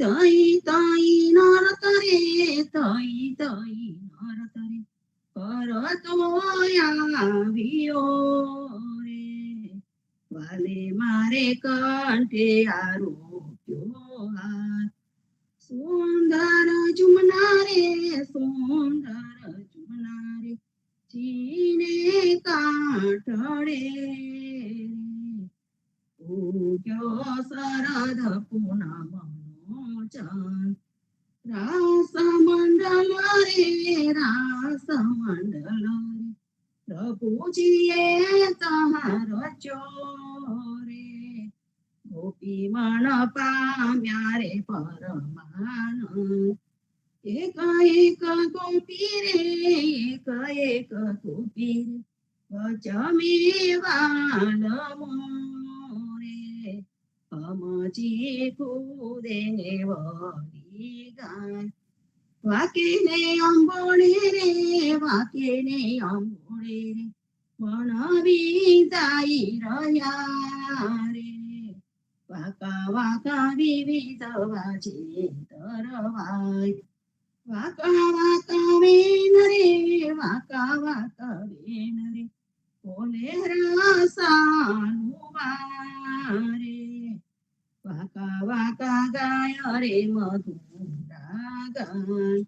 તઈ તઈ નર તરે તઈ તઈ નર તરે કરતો આવ્યો રે વાલે મારે કંઠે આરોગ્યો હાથ સુંદર જુમના રે સુંદર જુમના રે ચીને કાંઠળે ઉગ્યો શરદ પૂનમનો ચાંદ રાસ મંડળ રે રાસ મંડળ રે પ્રભુજીએ તમારો ચોરે ગોપી મણ પામ્યા રે પરમાનંદ એક એક ગોપી રે એક એક ગોપી રે વચમે વાલમો રે અમજી કૂદે વળી ગાય વાકે ને અંબોળે રે વાકે ને અંબોળે રે મણવી જાય રહ્યા રે વાકા વાકા વિવિધ વાજે તરવાય વાકા વાકા વેન રે વાકા વાકા વેન રે બોલે રસાનું વારે વાકા વાકા ગાય રે મધુરા ગાય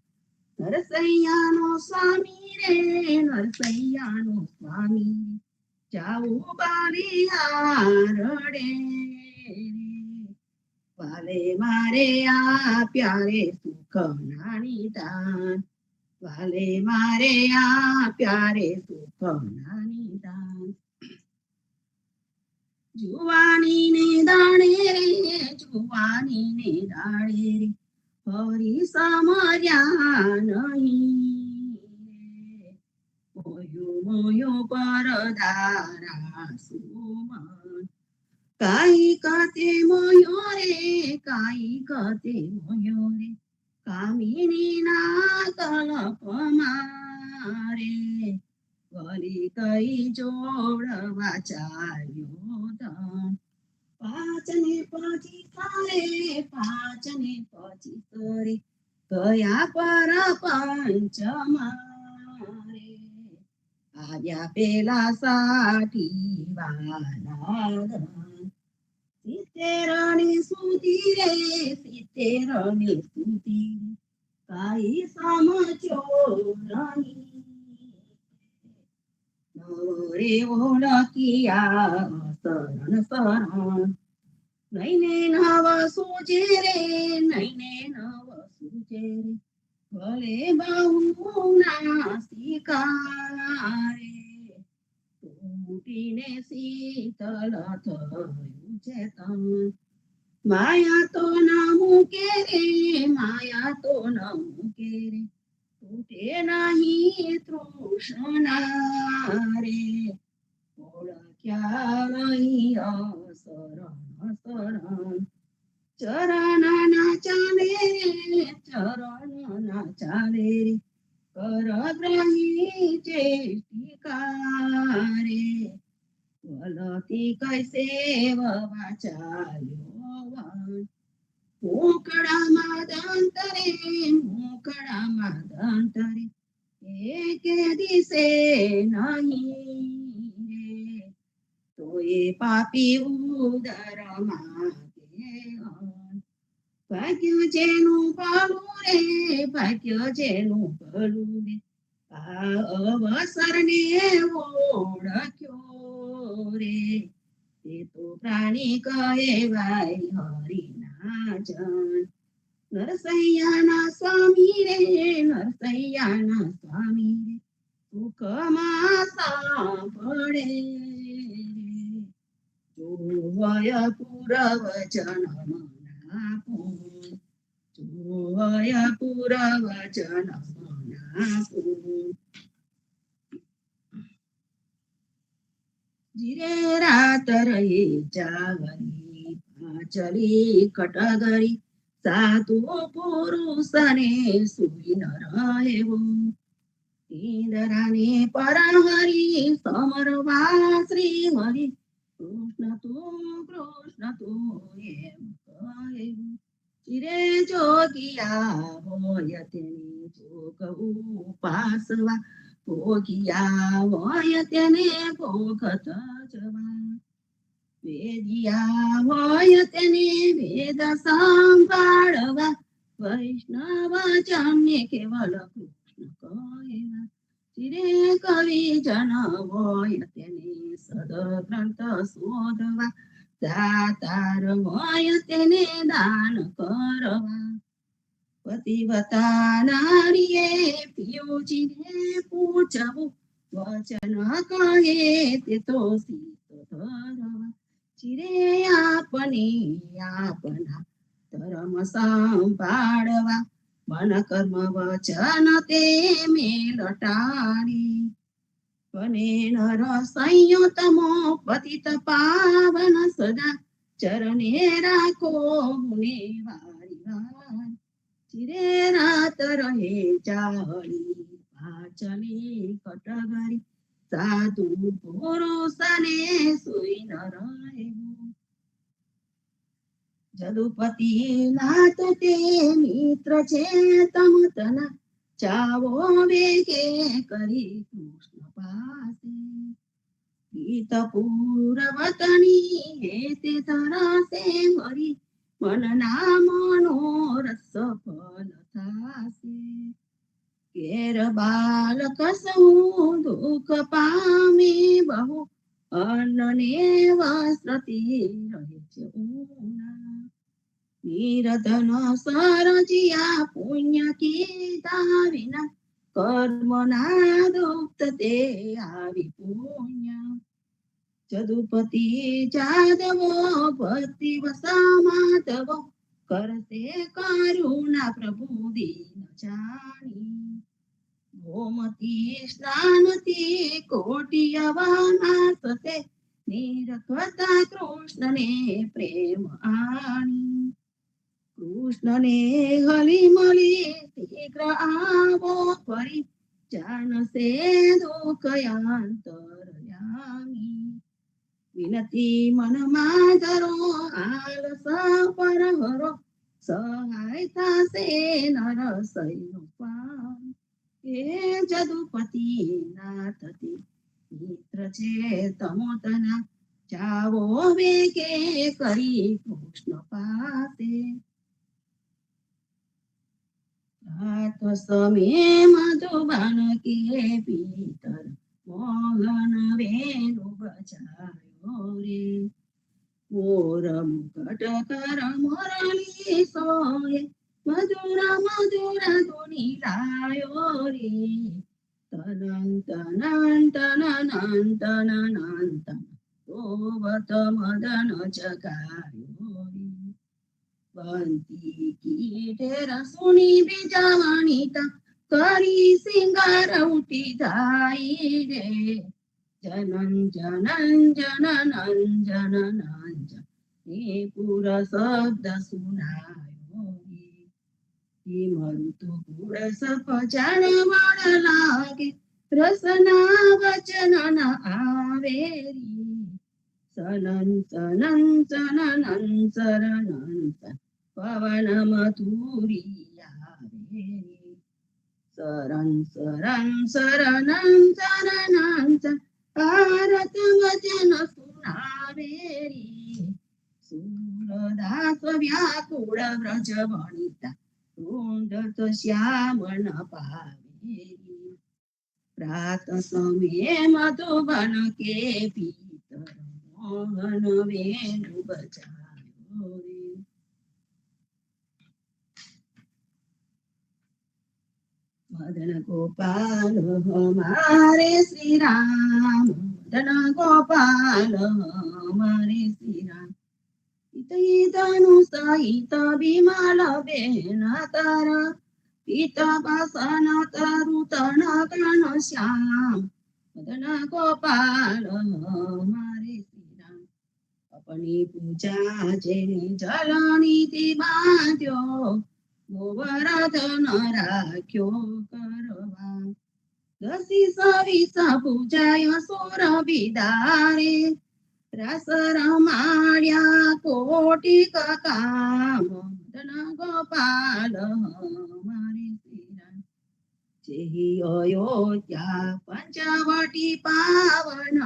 નરસૈયાનો સ્વામી રે નરસૈયાનો સ્વામી જાવું બાલિહારડે વાલે મારે આપ્યા રે સુખ નાની દાન વાલે મારે આપ્યા રે સુખ નાની દાન જુવાની ને દાણે રે જુવાની ને દાણે રે હરી સમર્યા નહીં મોયો મોયો પરદારા સુમન કાઈ કતે મોયો રે કાઈ કતે મોયો રે કામિની ના કલપ મારે વળી કઈ જોડવા ચાલ્યો ધન પાચને પછી કરે પાચને પછી કરે કયા પર પંચમારે આવ્યા પેલા સાઠી વાલા સિત્તેરની સુધી રે સિત્તેરની સુધી કાઈ સમજો નહીં નવરે ઓળખિયા શરણ શરણ નૈને નવ સૂજે રે નૈને નવ સૂજે રે ભલે બહુ ના શિકારે તૂટીને શીતળ થયું છે તન માયા તો ન મૂકે રે માયા તો ન મૂકે રે તૂટે નહીં તૃષ્ણા રે ઓળખ્યા નહીં શરણ શરણ ચરણ ના ચાલે રે ચરણ ના ચાલે રે કરગ્રહી ચેષ્ટિકારે વલતી કૈસે ચાલ્યો મોકળામાં દંતરે મોકળામાં દંતરે એકે દિશે નહીં રે તો એ પાપી ઉદરમાં ભાગ્ય જેનું ભલું રે ભાગ્ય જેનું ભલું રે આ અવસર ને ઓળખ્યો રે એ તો પ્રાણી કહેવાય હરિના જન નરસૈયાના સ્વામી રે નરસૈયાના સ્વામી રે સુખમાં સાંભળે જોવય પૂરવ જન્મના પૂર જોવય પૂરવ જન્મના પૂર જીરે રાત રહી જાગરી પાંચરી કટગરી સાધુ પુરુષને સુઈ ન રહેવું ઇન્દ્રાને પરહરી સમરવા શ્રી હરિ કૃષ્ણ તું એમ કહેવું ચિરે જોગિયા હોય તેને જોગ ઉપાસવા ભોગિયા હોય તેને ભોગત જવા વેદિયા હોય તેને વેદ સંભાળવા વૈષ્ણવ જમને કેવલ કૃષ્ણ કહેવા ચિરે કવિ જન હોય તેને સદગ્રંથ શોધવા દાતાર હોય તેને દાન કરવા પતિવતા નારીએ પિયુજીને પૂછવું વચન કહે તે તો સીત ધરવા ચિરે આપને આપના ધર્મ સંભાળવા મન કર્મ વચન તે મેલટાડી બને નર સંયતમો પતિત પાવન સદા ચરણે રાખો મુને વારી વાર ચિરે રાત રહે ચાહળી પાચલી કટગરી સાધુ પુરુષને સુઈ ન રહેવું જદુપતિ નાથ તે મિત્ર છે તમતના ચાવો વેગે કરી કૃષ્ણ પાસે ગીત પૂરવતની હેતે ધરાશે હરી મનના મનોરથ સફલ થાશે કેર બાલક સૌ દુઃખ પામે બહુ અન્નને વસ્ત્રથી રહે છે ઊના નિરધન સરજિયા પુણ્ય કીધા વિના કર્મના દુઃખ તે આવી પુણ્ય જદુપતિ જાદવો ભક્તિ વસમાધવો કરશે કરુણા પ્રભુ દીન જાણી ગોમતી સ્નાનથી કોટી અવાના થશે નિરખતા કૃષ્ણને પ્રેમ આણી કૃષ્ણને હલી મળી શીઘ્ર આવો ફરી જાનશે દુઃખયાંતરયામી વિનતી મનમાં ધરો આલસ પર હરો સહાય થશે નર સૈનો પામ હે જદુપતિ નાથ તે મિત્ર છે તમોતના જાવો વેગે કરી કૃષ્ણ પાસે રાત સમે મધુબન કે પીતર મોહન વેણુ બજાયો રે મોર મુકટ કર મોરલી સોય મધુર મધુર ધુની લાયો રે તનંત નંત નંત નંત ગોવત મદન જગાયો રે બંતી કીટે રસુણી બીજાવાણીતા કરી સિંગાર ઉઠી જાય રે જનન જનન જનન જનન એ પુર શબ્દ સુનાયો રે મરુતો ગુડ સપ જાણવણ લાગે રસના વચન ન આવે રી સનન સનન સનન સરનંત પવન મથુરિયા રે સરન સરન સરનં સરનંત ભારત વચન સુનાવે રી સુરદાસ વ્યાકુળ વ્રજ વણિતા રુંડત શ્યામણ પાવે રી પ્રાત સમયે મધુબન કે પીતર મોહન વેણુ બજાયો રે મદન ગોપાલ હમારે શ્રી રામ મદન ગોપાલ હમારે શ્રી રામ હિતનું સહિત વિમલ બેન તર પિત બસન તરુ તન કન શ્યામ મદન ગોપાલ હમારે શ્રી રામ अपनी पूजा जेने जलनी थी बांध्यो गोवर्धन राख्यो करवा दसी सवीस पूजाय सोर बिदारे रस रमाड्या कोटि काम મદન ગોપાલ હમારે શ્રી રામ. જેહી અયોધ્યા પંચવટી પાવન,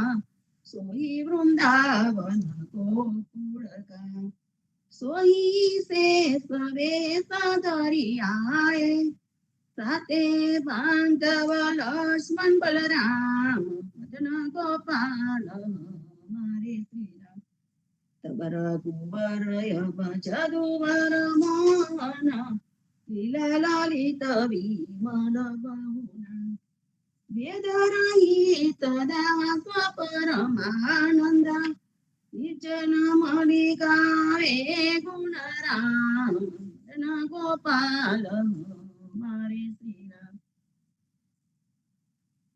સોઈ વૃંદાવન ગોકુળ ગામ. સોઈ શેષ વેશ ધરી આયે, સાતે બાંધવ લક્ષ્મણ બલરામ, મદન ગોપાલ હમારે શ્રી રામ. તબર કુંવર યમ જદુવર મોહન, લીલા લલિત વિમલ બહુના. વેદરહિત દાસ પરમાનંદ, નિર્જન મણિ ગાવે ગુણ રામ, મદન ગોપાલ હમારે શ્રી રામ.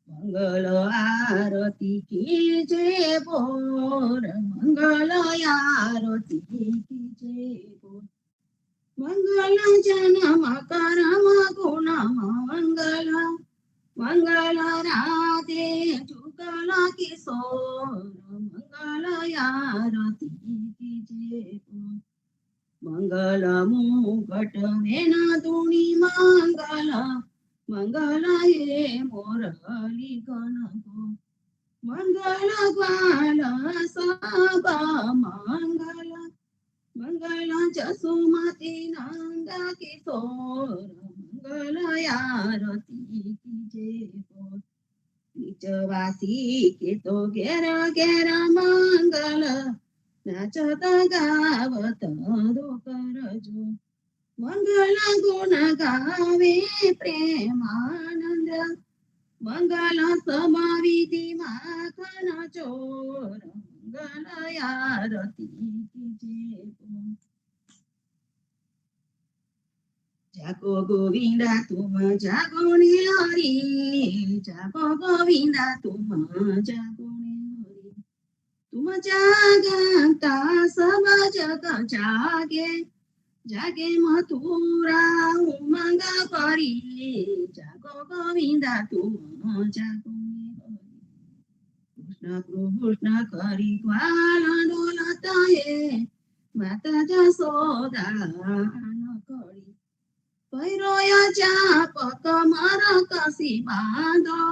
મંગલ આરતી કીજે બોર, મંગલ આરતી કીજે બોર. મંગલ જન્મ કરમ ગુણ મંગલ, મંગલ રાધે જુગલ કિશોર, મંગલ આરતી કીજે બોર. મંગલ મુકટ વેના ધૂણી મંગલ, મંગલ હે મોરલી કનકો. મંગલ ગ્વાલ સભા મંગલ, મંગલ જસુમતી નંદ કિશોર, મંગલ આરતી કીજે બોર. નીચવાસી કે તો ઘેર ઘેર મંગલ, નાચત ગાવત દો કરજો. મંગલ ગુણ ગાવે પ્રેમાનંદ, મંગલ સમાવિધિ માખન ચોર, મંગલ આરતી કીજે બોર. જાગો ગોવિંદા તુમ જાગો ને હરી, જાગો ગોવિંદા તુમ જાગો ને હરી. તુમ જાગતા સબ જગ જાગે, જાગે મથુરા ઉમંગ પરી, જાગો ગોવિંદા તુમ જાગો ને હરી. કૃષ્ણ કૃષ્ણ કરી ગ્વાલ ડોલત હે, માતા જસોદા ન કરી. ભૈરોય ચાપ કમર કસી બાંધો,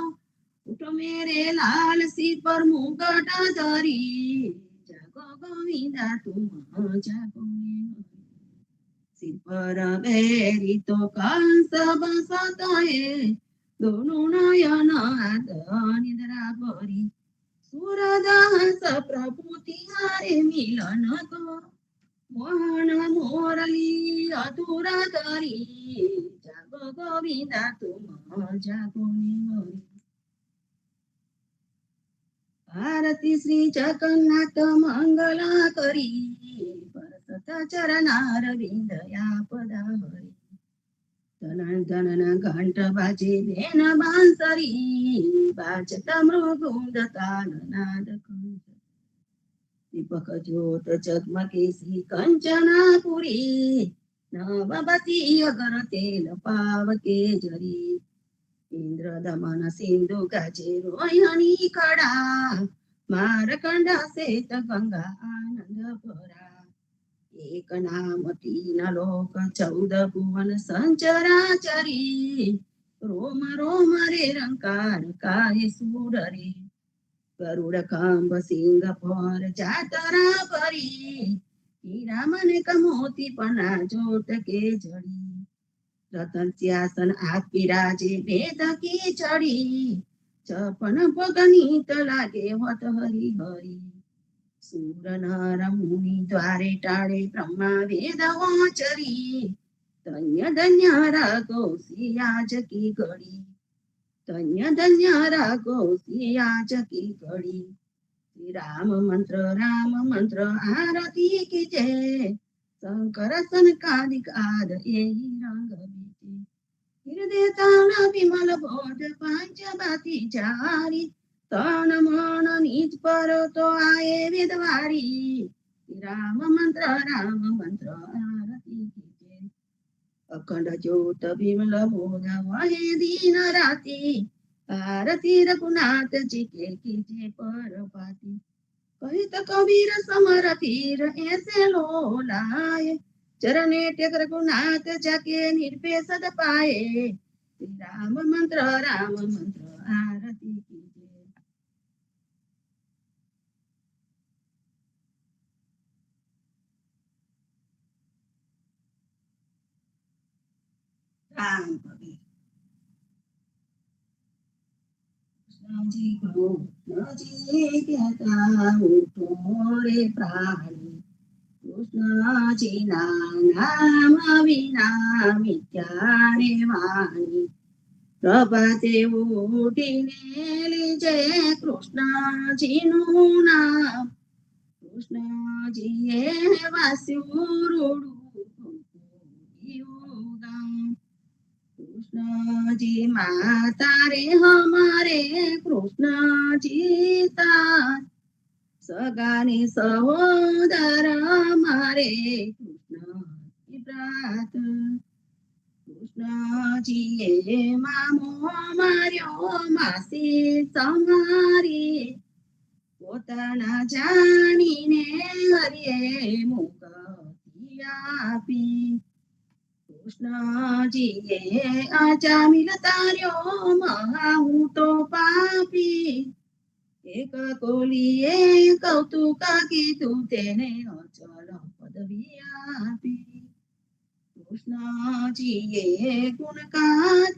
ઉઠ મેરે લાલ સિર પર મુગટ ધરી, જાગો ગોવિંદા તુમ જાગો ને હરી. સિર પર બેરી તો કંસ બસત હે, દોનું નયન આદ નિદ્રા ભરી. સુરદાસ પ્રભુ તિહારે મિલન કો, મોહન મોરલી અધુરા ધરી, જાગો ગોવિંદા તુમ જાગો ને હરી. ભારતી શ્રી જગન્નાથ મંગલા કરી, પરસત ચરનાર વિંદયા પદા હરી. ધન ધન ઘંટ બાજે બેન બાંસરી, બાજત મૃગુંદ તાલ નાદ કંઠ. દીપક જ્યોત જગમગે શ્રી કંચનાપુરી, નવબતી અગર તેલ પાવકે જરી. ઇન્દ્ર દમન સિંધુ ગાજે રોહિણી કડા, મારકંડ શેત ગંગા આનંદ ભરા. એક નામ તીન લોક 14 ભુવન સંચરાચરી, રોમ રોમ રે રંકાર કાય સુર રે. ગરુડ ખંભ સિંહ પર જાતરા ભરી, હીરા મણિક મોતી પના જોટ કે જડી. રતન સિંહાસન આપી રાજે વેદ કી ચડી, 56 ભગનીત લાગે હોત હરી હરી. સુર નર મુનિ દ્વારે ટાળે બ્રહ્મા વેદ વાચરી, ધન્ય ધન્ય રાગો સિયાજ કી ઘડી. ધન્ય ધન્ય રાગો સિયાજ કી ઘડી. શ્રી રામ મંત્ર આરતી કીજે, શંકર સનકાદિક આદ એહી રંગ બીજે. હૃદય તાણ વિમલ બોધ પાંચ બાતી ચારી, તન મન નિજ પર તો આયે વિદવારી. રામ મંત્ર આરતી કીજે. અખંડ જ્યોત વિમલ બોધ વહે દીન રાતી, આરતી રઘુનાથ જી કે કીજે પરપાતી. કહિત કબીર સમર પીર ऐसे लो लाए, ચરણે ટેક રઘુનાથ જાકે નિર્ભે સદ પાયે રામ મંત્ર આરતી કીજે. રામ કવિ કૃષ્ણજી કૃષ્ણજી કહેતા ઉઠો રે પ્રાણી, કૃષ્ણજી નામ વિના મિથ્યા રે વાણી. પ્રભાતે ઉઠીને લીજે કૃષ્ણજીનું નામ, કૃષ્ણજીએ વાસ્યું રૂડું ગામ. કૃષ્ણજી માતા રે હમારે કૃષ્ણજી તાર, સગાની સહોદર મારે કૃષ્ણજી પ્રાત. કૃષ્ણજીએ મામો માર્યો માસી તમારી, પોતાના જાણીને હરિએ મુક્તિ આપી. કૃષ્ણજીએ અજામિલ તાર્યો મહા હું તો પાપી, એક કોલીએ કૌતુક કીધું તેને અચલ પદવી આપી. કૃષ્ણજીએ ગુણ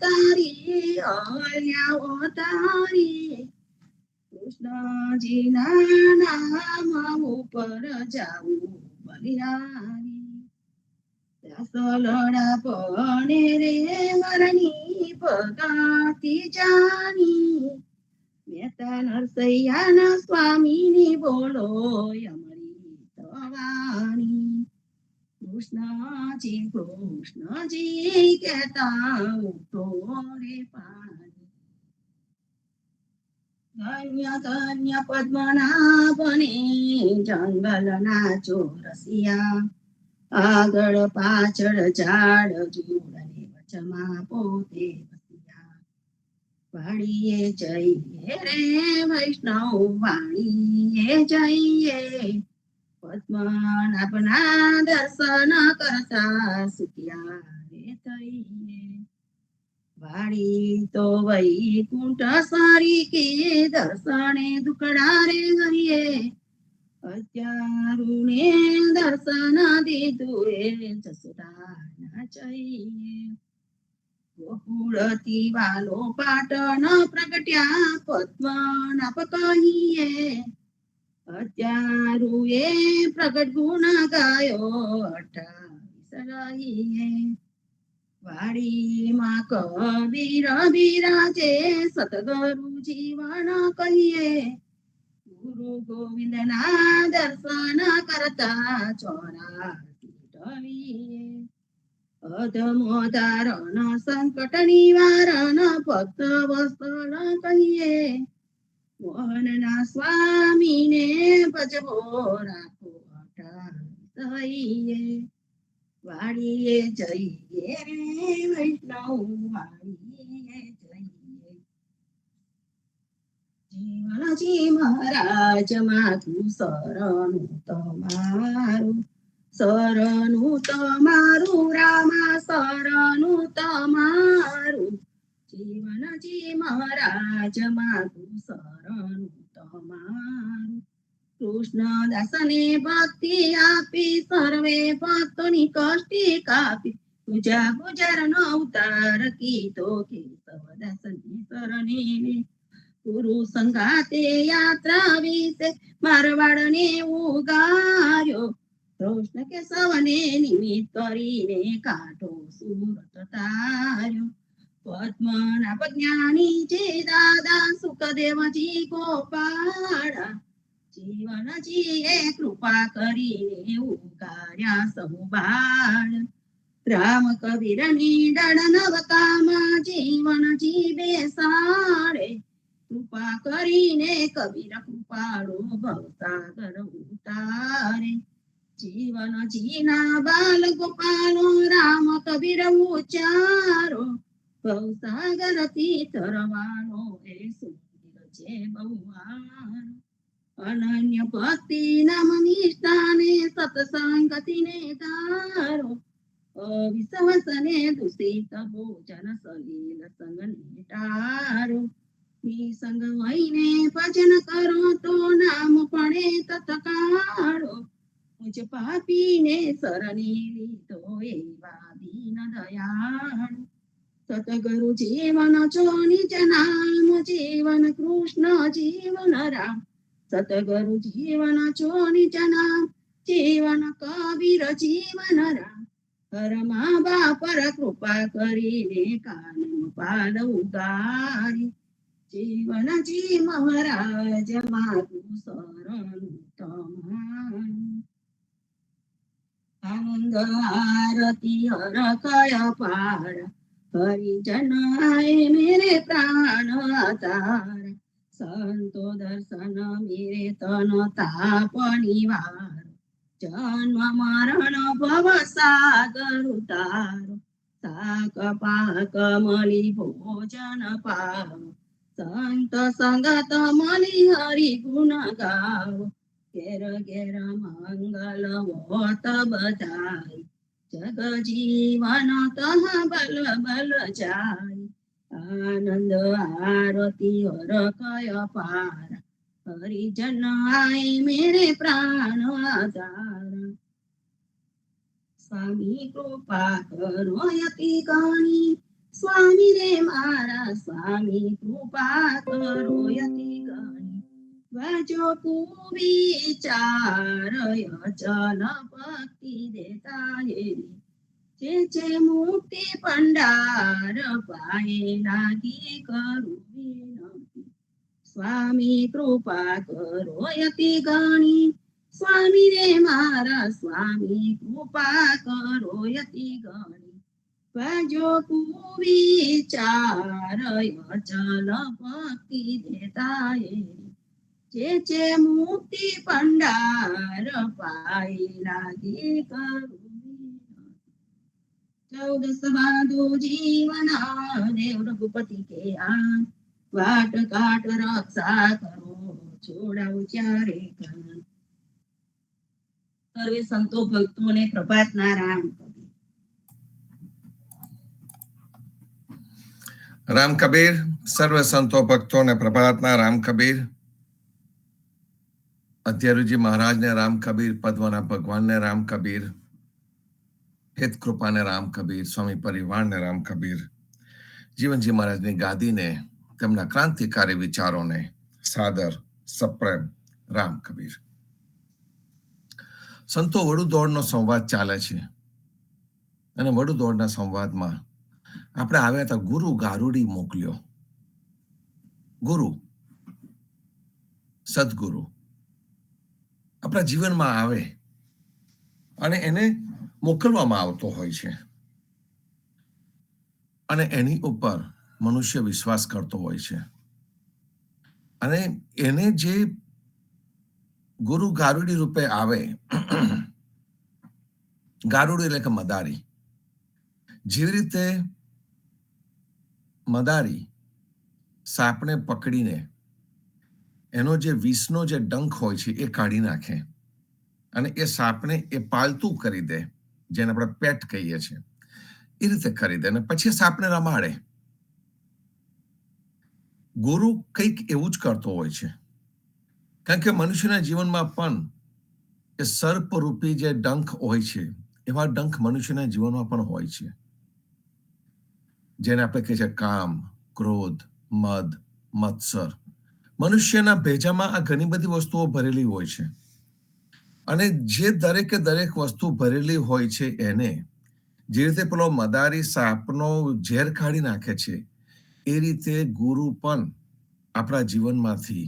તારી અલ્યાઓ તારી, કૃષ્ણજીના નામ ઉપર જાવું બલિહારી. સલડા પણે રે વરની ભગાતી જાની, મહેતા નરસૈયાના સ્વામીની બોલો અમૃત વાણી. કૃષ્ણજી કહેતા ઉઠો રે પાણી. ધન્ય ધન્ય પદ્મનાભને જંગલના ચોરસિયા, આગળ પાછળ ઝાડ ઝૂડને વચમાં પોતે વસ્યા. વાણીએ જઈએ રે વૈષ્ણવ વાણીએ જઈએ, પદ્મનાભના દર્શન કરતા સુખ્યા રે થઈએ. વાળી તો વૈકુંઠ સારી કે દર્શને દુકડા રે હરિએ, અત્યારુને દર્શન દીધું એ જસુદા ના ચઈએ. ગોકુળથી વાલો પાટણ પ્રગટ્યા પદ્મનાભ કહીએ, અત્યારું એ પ્રગટ ગુણ ગાયો 28 રહીએ. વાડીમાં કબીર બિરાજે સતગુરુ જીવન કહીએ, ગુરુ ગોવિંદ ના દર્શન કરતા 84 ઢળીએ. અધમો ધારણ સંકટ નિવારણ ભક્ત વત્સલ કહીએ, મોહનના સ્વામીને ભજવો રાખો 28 થઈએ. વાડીએ જઈએ રે વૈષ્ણવ વાડીએ જઈએ. જીવનજી મહારાજ માથું શરણું તમારું, શરણું તમારું રામા શરણું તમારું. જીવનજી મહારાજ માથું શરણું તમારું. કૃષ્ણદાસને ભક્તિ આપી સર્વે ભક્તોની કષ્ટી કાપી, પૂજા ગુજરનો અવતાર કીધો કેશવદાસની શરણે. ગુરુ સંગાતે યાત્રા વિશે મારવાડને ઉગાર્યો, કૃષ્ણ કેશવને નિમિત્ત કરીને કાઢો સુરત તાર્યો. પદ્મનાભ જ્ઞાનીજી દાદા સુખદેવજી ગોપાળા, જીવનજીએ કૃપા કરીને ઉગાર્યા સહુ બાળ. રામ કબીરની ડળ નવકામાં જીવનજી બેસાડે, કૃપા કરીને કબીર કૃપાળો ભવસાગર ઉતારે. જીવનજીના બાલ ગોપાલો રામ કબીર ઉચ્ચારો, ભવસાગરથી તરવાનો એ સુંદર છે બહુવાર. અનન્ય ભક્તિ નામ નિષ્ઠાને સત્સંગતિને ધારો અવિશ્વાસને દૂષિત ભોજન સલીલ સંગને ટાળો નિસંગ વહીને ભજન કરો તો નામ પડે તત્કાળો મુજ પાપીને શરણી લીધો એવા દીન દયાળુ સતગુરુ જીવન જો નિજ નામ જીવન કૃષ્ણ જીવન રામ સતગુરુ જીવન જો નિજ નામ જીવન કબીર જીવન રામ હરમા બાપર કૃપા કરીને કાનમ પાદ ઉગારી જીવન જી મહારાજ મારું શરણ તમારું આનંદ આરતી હર કય પાર હરિજન આય મેરે પ્રાણ આધાર સંતો દર્શન મેરે તન તાપ નિવાર જન્મ મરણ ભવ સાગર ઉતારો સાક પાક મળી ભોજન પાવ સંત સંગત મળી હરિ ગુણ ગાવ ઘેર ઘેર મંગલ હોત બધાય જગ જીવન તહ બલ બલ જાય આનંદ આરતી હર કય પાર હરિજન આય મેરે પ્રાણ આધાર સ્વામી કૃપા કરો યતિ ગણી સ્વામી રે મારા સ્વામી કૃપા કરો યતિ ગણી વાજો કુવિચાર યજન ભક્તિ દેતા જે મુક્તિ ભંડાર પાયે લાગી કરું વિનંતી સ્વામી કૃપા કરો યતિ ગણી સ્વામી રે મારા સ્વામી કૃપા કરો યતિ ગણી વાજો કુવિચાર યજન ભક્તિ દેતા જે મુક્તિ ભંડાર પાય લાગી કરું 14 બાંધો જીવના દેવ રઘુપતિ કે આ વાટ કાટ રક્ષા કરો છોડાવું ચારે કાન સર્વે સંતો ભક્તોને પ્રભાતના રામ રામ કબીર સર્વ સંતો ભક્તોને પ્રભાતના રામ કબીર અધ્યારુજી મહારાજને રામ કબીર પદ્મના ભગવાનને રામ કબીર હિત કૃપાને રામ કબીર સ્વામી પરિવારને રામ કબીર જીવનજી મહારાજની ગાદીને તેમના ક્રાંતિકારી વિચારોને સાદર સપ્રેમ રામ કબીર સંતો વડુદોડનો સંવાદ ચાલે છે અને વડુદોડના સંવાદમાં આપણે આવ્યા હતા ગુરુ ગારુડી મોકલ્યો ગુરુ સદગુરુ આપણા જીવનમાં આવે અને એને મોકલવામાં આવતો હોય છે અને એની ઉપર મનુષ્ય વિશ્વાસ કરતો હોય છે અને એને જે ગુરુ ગારુડી રૂપે આવે ગારુડી એટલે કે મદારી જેવી રીતે મદારી સાપને પકડીને એનો જે વિષનો જે ડંખ હોય છે એ કાઢી નાખે અને એ સાપને એ પાલતું કરી દે જેને આપણે પેટ કહીએ છીએ એ રીતે કરી દે અને પછી સાપને રમાડે ગુરુ કંઈક એવું જ કરતો હોય છે કારણ કે મનુષ્યના જીવનમાં પણ એ સર્પરૂપી જે ડંખ હોય છે એવા ડંખ મનુષ્યના જીવનમાં પણ હોય છે જેને આપણે કહીએ છીએ કામ ક્રોધ મદ મત્સર મનુષ્યના ભેજામાં આ ઘણી બધી વસ્તુઓ ભરેલી હોય છે અને જે દરેકે દરેક વસ્તુ ભરેલી હોય છે એને જે રીતે પેલો મદારી સાપનો ઝેર કાઢી નાખે છે એ રીતે ગુરુ પણ આપણા જીવનમાંથી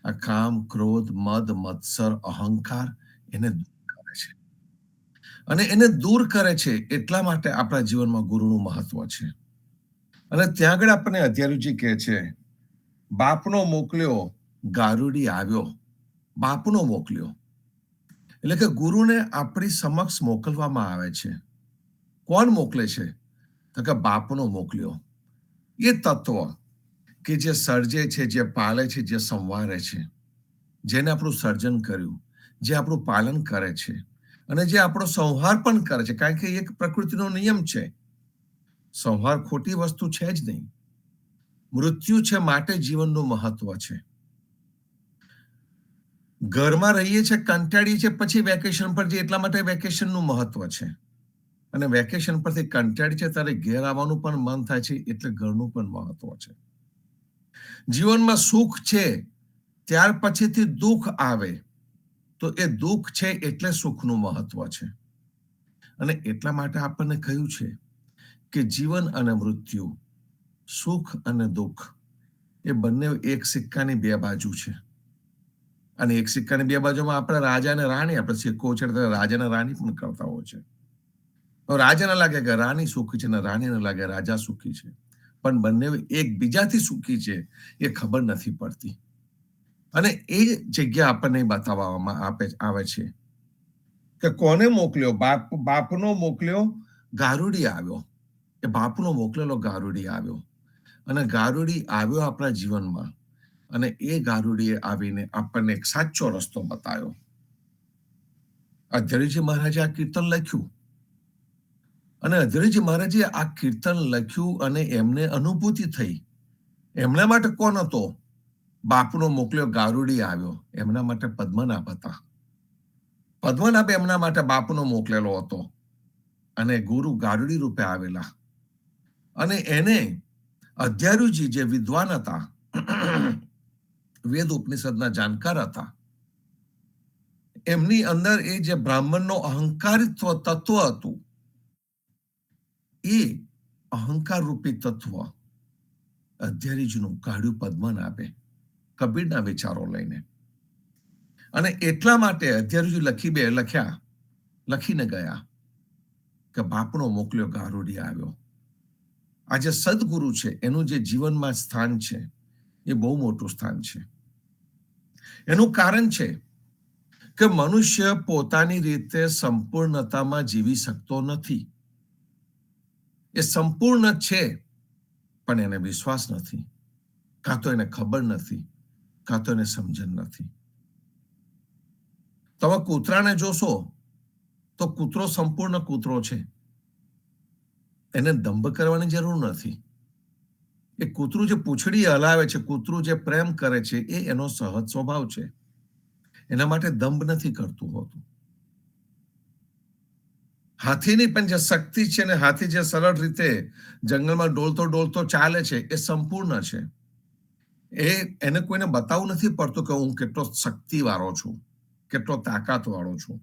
આ કામ ક્રોધ મદ મત્સર અહંકાર એને દૂર કરે છે અને એને દૂર કરે છે એટલા માટે આપણા જીવનમાં ગુરુનું મહત્વ છે અને ત્યાં આગળ આપણને અધ્યારુજી કહે છે બાપનો મોકલ્યો ગારુડી આવ્યો બાપનો મોકલ્યો એટલે કે ગુરુને આપણી સમક્ષ મોકલવામાં આવે છે કોણ મોકલે છે તો કે બાપનો મોકલ્યો એ તત્વ કે જે સર્જે છે જે પાલે છે જે સંવારે છે જેને આપણું સર્જન કર્યું, જે આપણું પાલન કરે છે અને જે આપણો સંહાર પણ કરે છે, કારણ કે એક પ્રકૃતિનો નિયમ છે. સંહાર ખોટી વસ્તુ છે જ નહીં. મૃત્યુ છે માટે જીવનનું મહત્વ છે. ઘરમાં રહીએ છીએ, કંટાળીએ છીએ, પછી વેકેશન પર જઈએ, એટલા માટે વેકેશનનું મહત્વ છે. અને વેકેશન પરથી કંટાળી છે ત્યારે ઘેર આવવાનું પણ મન થાય છે, એટલે ઘરનું પણ મહત્વ છે. જીવનમાં સુખ છે, ત્યાર પછીથી દુઃખ આવે તો એ દુઃખ છે એટલે સુખનું મહત્વ છે. અને એટલા માટે આપણને કહ્યું છે કે જીવન અને મૃત્યુ, સુખ અને દુઃખ એ બંને એક સિક્કાની બે બાજુ છે. અને એક સિક્કાની બે બાજુમાં આપણે રાજા અને રાણી, આપણે સિક્કો ઉછેરતા રાજા અને રાણી પણ કરતા હોય છે. રાજાને લાગે કે રાણી સુખી છે, અને રાણીને લાગે રાજા સુખી છે, પણ બંને એકબીજાથી સુખી છે એ ખબર નથી પડતી. અને એ જગ્યા આપણને બતાવવામાં આવે છે કે કોને મોકલ્યો? બાપનો મોકલ્યો ગારુડી આવ્યો. એ બાપનો મોકલેલો ગારુડી આવ્યો, અને ગારુડી આવ્યો આપણા જીવનમાં, અને એ ગારુડીએ આવીને આપણને એક સાચો રસ્તો બતાવ્યો. અધ્યરીજી મહારાજે આ કીર્તન લખ્યું, અને અધ્યરીજી મહારાજે આ કીર્તન લખ્યું અને એમને અનુભૂતિ થઈ. એમના માટે કોણ હતો? બાપનો મોકલ્યો ગારુડી આવ્યો. એમના માટે પદ્મનાભ હતા. પદ્મનાભ એમના માટે બાપનો મોકલેલો હતો, અને ગુરુ ગારુડી રૂપે આવેલા. અને એને અધ્યરુજી જે વિદ્વાન હતા, વેદ ઉપનિષદના જાણકાર હતા, એમની અંદર એ જે બ્રાહ્મણનો અહંકારિત્વ તત્વ હતું, એ અહંકાર રૂપી તત્વ અધ્યરીજીનું કાઢ્યું પદ્મનાભે કબીરના વિચારો લઈને. અને એટલા માટે અધ્યરીજી લખીને ગયા કે બાપનો મોકલ્યો ગારુડી આવ્યો. આ જે સદગુરુ છે એનું જે જીવનમાં સ્થાન છે એ બહુ મોટું સ્થાન છે. એનું કારણ છે કે મનુષ્ય પોતાની રીતે સંપૂર્ણતામાં જીવી શકતો નથી. એ સંપૂર્ણ છે, પણ એને વિશ્વાસ નથી, કાં તો એને ખબર નથી, કાં તો એને સમજણ નથી. તમે કૂતરાને જોશો તો કૂતરો સંપૂર્ણ કૂતરો છે, એને દંભ કરવાની જરૂર નથી. એ કૂતરું જે પૂંછડી હલાવે છે, કૂતરું જે પ્રેમ કરે છે, એ એનો સહજ સ્વભાવ છે. એના માટે દંભ નથી કરતું હોતું. હાથીની પણ જે શક્તિ છે ને, હાથી જે સરળ રીતે જંગલમાં ડોલતો ચાલે છે, એ સંપૂર્ણ છે. એને કોઈને બતાવવું નથી પડતું કે હું કેટલો શક્તિવાળો છું, કેટલો તાકાત વાળો છું.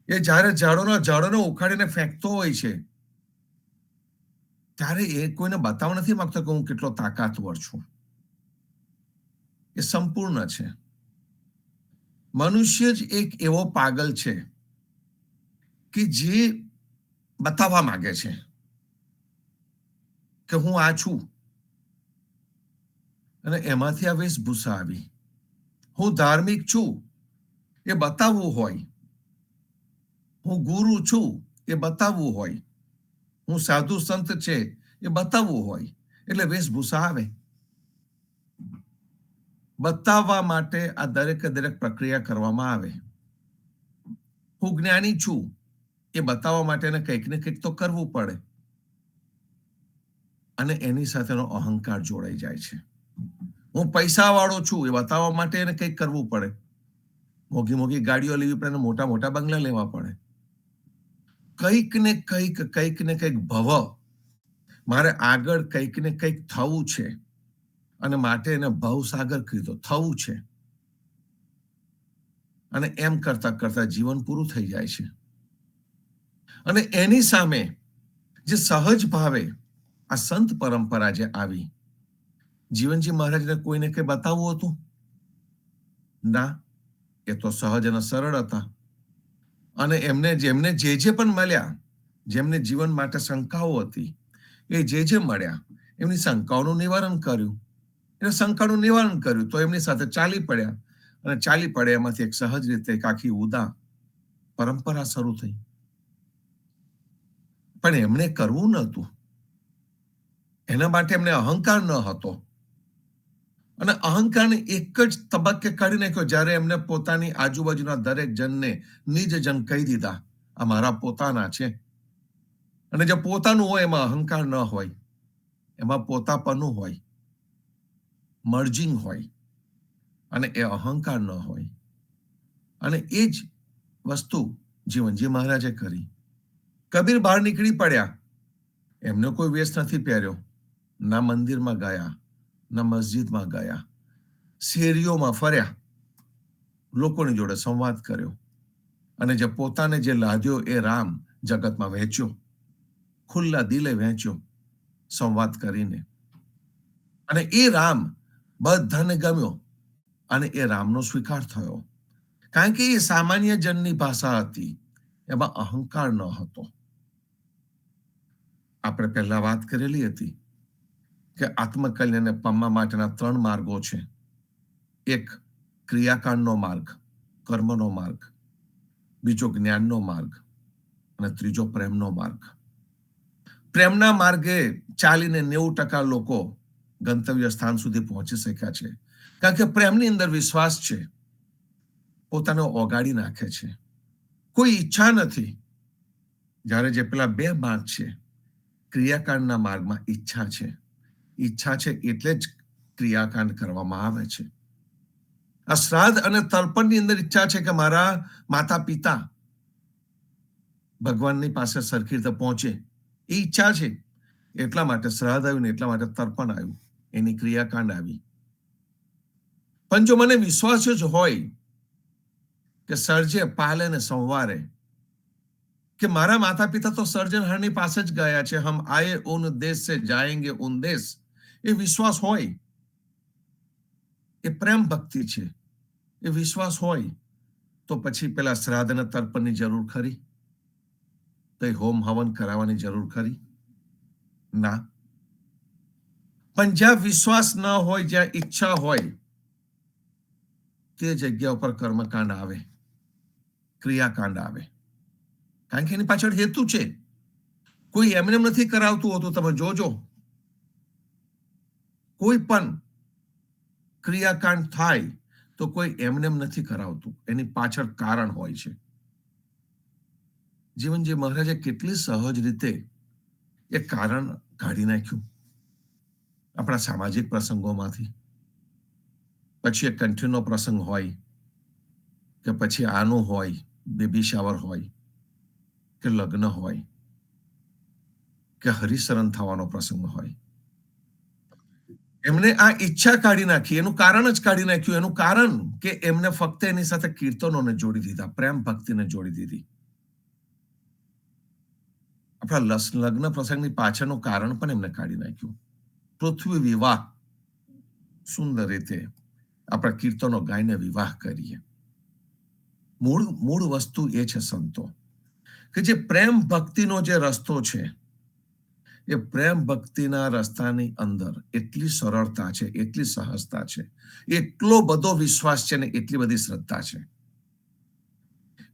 એ જ્યારે ઝાડોને ઉખાડીને ફેંકતો હોય છે, ત્યારે એ કોઈને બતાવવા નથી માંગતો કે હું કેટલો તાકાતવર છું. એ સંપૂર્ણ છે. મનુષ્ય જ એક એવો પાગલ છે કે જે બતાવવા માંગે છે કે હું આ છું, અને એમાંથી આ વેશભૂષા આવી. હું ધાર્મિક છું એ બતાવવું હોય, હું ગુરુ છું એ બતાવવું હોય, હું સાધુ સંત છે એ બતાવવું હોય, એટલે વેશભૂષા આવે. બતાવવા માટે આ દરેકે દરેક પ્રક્રિયા કરવામાં આવે. હું જ્ઞાની છું એ બતાવવા માટે એને કંઈક ને કંઈક તો કરવું પડે, અને એની સાથેનો અહંકાર જોડાઈ જાય છે. હું પૈસા વાળો છું એ બતાવવા માટે એને કંઈક કરવું પડે. મોઘી ગાડીઓ લેવી પડે, મોટા મોટા બંગલા લેવા પડે. કંઈક ને કંઈક ભવ, મારે આગળ કંઈક ને કંઈક થવું છે, અને માટે એને ભવસાગર કીધો, થવું છે. અને એમ કરતા કરતા જીવન પૂરું થઈ જાય છે. અને એની સામે જે સહજ ભાવે આ સંત પરંપરા જે આવી, જીવનજી મહારાજને કોઈને કંઈ બતાવવું હતું ના, એ તો સહજ અને સરળ હતા. અને જેમને જે પણ મળ્યા, જેમને જીવન માટે શંકાઓ હતી, એ જે મળ્યા એમની શંકાઓનું નિવારણ કર્યું. એટલે શંકાનું નિવારણ કર્યું તો એમની સાથે ચાલી પડ્યા, અને ચાલી પડ્યા એમાંથી એક સહજ રીતે એક આખી ઉદા પરંપરા શરૂ થઈ. પણ એમને કરવું નહોતું, એના માટે એમને અહંકાર ન હતો. અને અહંકારને એક જ તબક્કે કાઢી નાખ્યો જ્યારે એમને પોતાની આજુબાજુના દરેક જણને નિજ જન કહી દીધા, આ મારા પોતાના છે. અને જે પોતાનું હોય એમાં અહંકાર ન હોય, એમાં પોતાપણું હોય, મર્જિંગ હોય, અને એ અહંકાર ન હોય. અને એ જ વસ્તુ જીવનજી મહારાજે કરી. કબીર બહાર નીકળી પડ્યા, એમને કોઈ વેશ નથી પહેર્યો, ના મંદિરમાં ગયા, ના મસ્જિદમાં ગયા, શેરીઓમાં ફર્યા, લોકોની જોડે સંવાદ કર્યો, અને જે પોતાને જે લાદ્યો એ રામ જગતમાં વહેંચ્યો, ખુલ્લા દિલે વહેંચ્યો સંવાદ કરીને. અને એ રામ બધાને ગમ્યો, અને એ રામનો સ્વીકાર થયો, કારણ કે એ સામાન્ય જનની ભાષા હતી, એમાં અહંકાર ન હતો. આપણે પહેલા વાત કરેલી હતી કે આત્મકલ્યાણને પામવા માટેના 3 માર્ગો છે. એક ક્રિયાકાંડનો માર્ગ, કર્મનો માર્ગ, બીજો જ્ઞાનનો માર્ગ, અને ત્રીજો પ્રેમનો માર્ગ. પ્રેમના માર્ગે ચાલીને 90% લોકો ગંતવ્ય સ્થાન સુધી પહોંચી શક્યા છે, કારણ કે પ્રેમની અંદર વિશ્વાસ છે, પોતાને ઓગાળી નાખે છે, કોઈ ઈચ્છા નથી. જ્યારે જે પેલા 2 માર્ગ છે, ક્રિયાકાંડના માર્ગમાં ઈચ્છા છે, ઈચ્છા છે એટલે જ ક્રિયાકાંડ કરવામાં આવે છે. આ શ્રાદ્ધ અને તર્પણની અંદર ઈચ્છા છે કે મારા માતા પિતા ભગવાનની પાસે સરખી રીતે પહોંચે, એ ઈચ્છા છે. એટલા માટે શ્રાદ્ધ આવ્યું ને એટલા માટે તર્પણ આવ્યું, એની ક્રિયાકાંડ આવી. પણ જો મને વિશ્વાસ જ હોય કે સર્જે પાલે ને સંવારે, કે મારા માતા પિતા તો સર્જનહારની પાસે જ ગયા છે, હમ આયે ઉન દેશ સે જાયેંગે ઉન દેશ, એ વિશ્વાસ હોય, એ પ્રેમ ભક્તિ છે. એ વિશ્વાસ હોય તો પછી પેલા શ્રાદ્ધ અને તર્પણની જરૂર ખરી? તો હોમ હવન કરાવવાની જરૂર ખરી? ના. પણ જ્યાં વિશ્વાસ ન હોય, જ્યાં ઈચ્છા હોય, તે જગ્યા ઉપર કર્મકાંડ આવે, ક્રિયાકાંડ આવે, કારણ કે એની પાછળ હેતુ છે. કોઈ એમને નથી કરાવતું હોતું. તમે જોજો, કોઈ પણ ક્રિયાકાંડ થાય તો કોઈ એમને નથી કરાવતું, એની પાછળ કારણ હોય છે. જીવનજી મહારાજે કેટલી સહજ રીતે એ કારણ કાઢી નાખ્યું આપણા સામાજિક પ્રસંગોમાંથી. પછી એક કંઠીનો પ્રસંગ હોય, કે પછી આનું હોય, બેબી શાવર હોય, કે લગ્ન હોય, કે હરિશરણ થવાનો પ્રસંગ હોય, એમને આ ઈચ્છા કાઢી નાખી, એનું કારણ જ કાઢી નાખ્યું. એનું કારણ કે એમને ફક્ત એની સાથે કીર્તનોને જોડી દીધા, પ્રેમ ભક્તિને જોડી દીધી. આપણા લગ્ન પ્રસંગની પાછળનું કારણ પણ એમને કાઢી નાખ્યું. પૃથ્વી વિવાહ, સુંદર રીતે આપણા કીર્તનો ગાઈને વિવાહ કરીએ. મૂળ વસ્તુ એ છે સંતો, કે જે પ્રેમ ભક્તિનો જે રસ્તો છે, એ પ્રેમ ભક્તિના રસ્તાની અંદર એટલી સરળતા છે, એટલી સહજતા છે, એટલો બધો વિશ્વાસ છે ને એટલી બધી શ્રદ્ધા છે.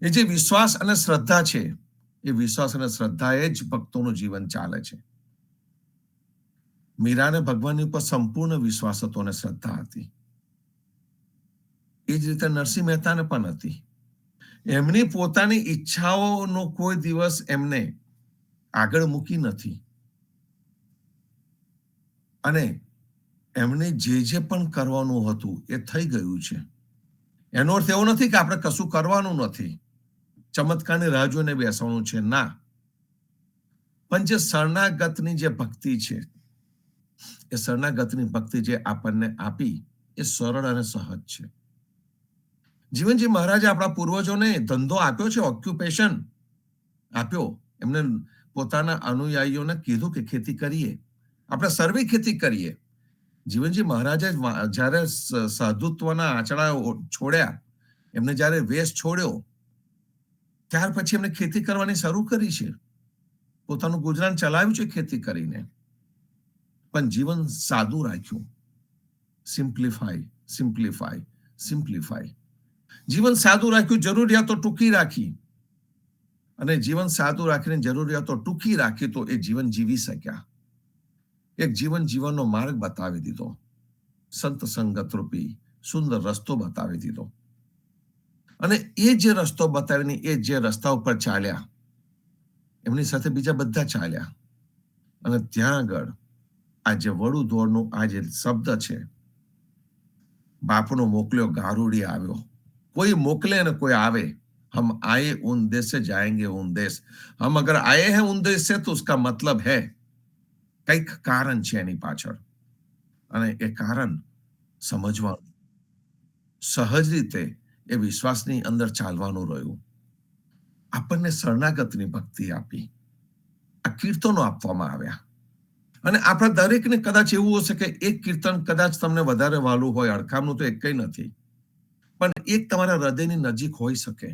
એ જે વિશ્વાસ અને શ્રદ્ધા છે, એ વિશ્વાસ અને શ્રદ્ધાએ જ ભક્તોનું જીવન ચાલે છે. મીરાને ભગવાનની ઉપર સંપૂર્ણ વિશ્વાસ હતો અને શ્રદ્ધા હતી. એ જ રીતે નરસિંહ મહેતાને પણ હતી. એમની પોતાની ઈચ્છાઓનો કોઈ દિવસ એમને આગળ મૂકી નથી, અને એમને જે પણ કરવાનું હતું એ થઈ ગયું છે. એનો અર્થ એવો નથી કે આપણે કશું કરવાનું નથી, ચમત્કારની રાહ જોઈને બેસવાનું છે, ના. પણ જે શરણાગતની જે ભક્તિ છે, એ શરણાગતની ભક્તિ જે આપણને આપી, એ સરળ અને સહજ છે. જીવનજી મહારાજે આપણા પૂર્વજોને ધંધો આપ્યો છે, ઓક્યુપેશન આપ્યો. એમને પોતાના અનુયાયીઓને કીધું કે ખેતી કરીએ, આપણે સર્વે ખેતી કરીએ. જીવનજી મહારાજે જ્યારે સાધુત્વના આંચડા છોડ્યા, એમને જ્યારે વેશ છોડ્યો, ત્યાર પછી એમને ખેતી કરવાની શરૂ કરી છે, પોતાનું ગુજરાન ચલાવ્યું છે ખેતી કરીને. પણ જીવન સાદું રાખ્યું. Simplify, simplify, simplify. જીવન સાદું રાખ્યું, જરૂરિયાતો ટૂંકી રાખી, અને જીવન સાદું રાખીને જરૂરિયાતો ટૂંકી રાખી તો એ જીવન જીવી શક્યા. એક જીવન જીવનનો માર્ગ બતાવી દીધો. સંત સંગત રૂપી સુંદર રસ્તો બતાવી દીધો. અને એ જે રસ્તો બતાવીને એ જે રસ્તા ઉપર ચાલ્યા, એમની સાથે બીજા બધા ચાલ્યા. અને ત્યાં આગળ આ જે વડુદોડનું આ જે શબ્દ છે, બાપનો મોકલ્યો ગારુડી આવ્યો. કોઈ મોકલે અને કોઈ આવે, हम आए उन देश से जाएंगे उन देश. हम अगर आए हैं उन देश से तो उसका मतलब है કંઈક કારણ છે એની પાછળ, અને એ કારણ સમજવાનું. સહજ રીતે એ વિશ્વાસની અંદર ચાલવાનું રહ્યું. આપણને શરણાગતની ભક્તિ આપી, આ કીર્તનો આપવામાં આવ્યા. અને આપણા દરેકને કદાચ એવું હશે કે એક કીર્તન કદાચ તમને વધારે વાલું હોય, અડકામનું તો એક કઈ નથી, પણ એક તમારા હૃદયની નજીક હોઈ શકે.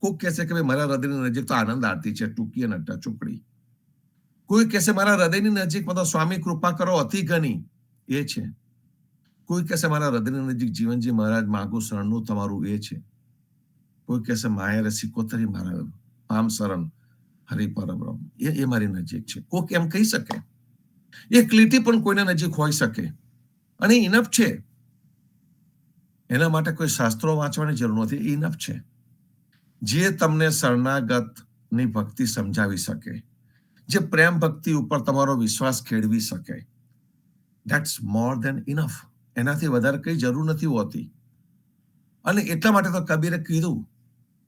કોઈ કહેશે કે ભાઈ મારા હૃદયની નજીક તો આનંદ આરતી છે, ટૂંકી અને ટચુકડી. કોઈ કહેશે મારા હૃદયની નજીક તો સ્વામી કૃપા કરો અતિ ઘણી, એ છે. કોઈ કહેશે મારા હૃદયની નજીક જીવનજી મહારાજ માગું શરણનું તમારું, એ છે. કોઈ કહેશે માયા સિકોતરી મારા પામ શરણ હરિ પરબ્રહ્મ, એ મારી નજીક છે. કોક એમ કહી શકે. એક લીટી પણ કોઈના નજીક હોઈ શકે, અને ઇનફ છે. એના માટે કોઈ શાસ્ત્રો વાંચવાની જરૂર નથી, ઇનફ છે. જે તમને શરણાગતની ભક્તિ સમજાવી શકે, જે પ્રેમ ભક્તિ ઉપર તમારો વિશ્વાસ ખેડવી શકે, ધેટ્સ મોર ધેન ઇનફ. એનાથી વધારે કઈ જરૂર નથી હોતી. અને એટલા માટે તો કબીરે કીધું